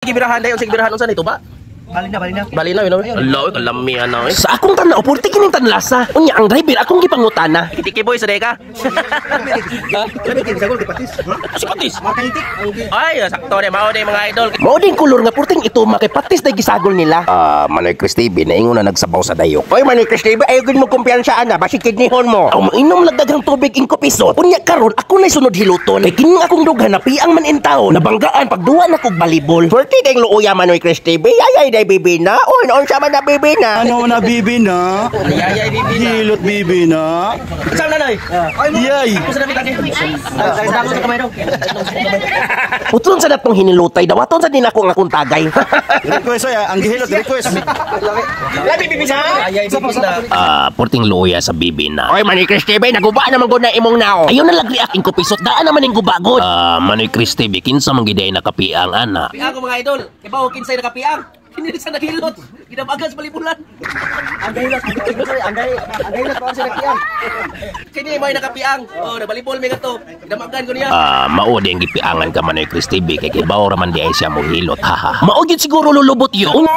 Gibirahan dayon, sige birahan unsa nito ba? Bali na. Bali na, yun. Hello, kalamihan na. Sa akong tanaw, purti kining tanlasa. Unya, ang driver, akong gipangutana. Tiki boy, sadaya ka? Si Patis. Ay, sakto rin. Mao din mga idol. Mao din kulor nga purting ito, makipatis na gisagol nila. Manoy Chris TV, naingon na nagsabaw sa dayok. Oy, Manoy Chris TV, ayogin mo kumpiyansaan na. Basi kidnihon mo. Ang mainom lagdagang tubig ingko pisot. Unya, karon ako na'y sunod hiluton. Kay kining akong dughan na piang man intaw. Nabanggaan, pagduwa na kog balibol. Purti ding luuya, Manoy Chris TV. Yayay, bibi na? O, noon siya man na bibi na? Ano na bibi na? Yayay, bibi na. Hilot bibi na? Saan nanay? Yay! Dako sa kamay daw. Putron sa natong hinilutay daw. Aton sa din akong tagay. Request ay, ang gihilot, request. Labi, bibi na? Yayay, bibi na. Purting luya sa bibi na. Oy, Manoy Chris TV, naguba naman ko na imong nao. Ayaw na lagri aking kupisot. Daan naman yung gubagod. Manoy Chris TV, kinsa mang giday nakapiang, ana. Piang ko mga idol. Ibaw, kinsay nakapiang. Hindi sa nahilot. Ginabagas balibulan. Ang dahilot pa sa nakapiang. Kini may nakapiang. Oh, nabalibol mi gato. Ginamagan ko niya. Mao din gipiangan ka Manoy Chris TV kay kibaw raman di ay siya mo hilot. Mao gyud siguro lulubot yun.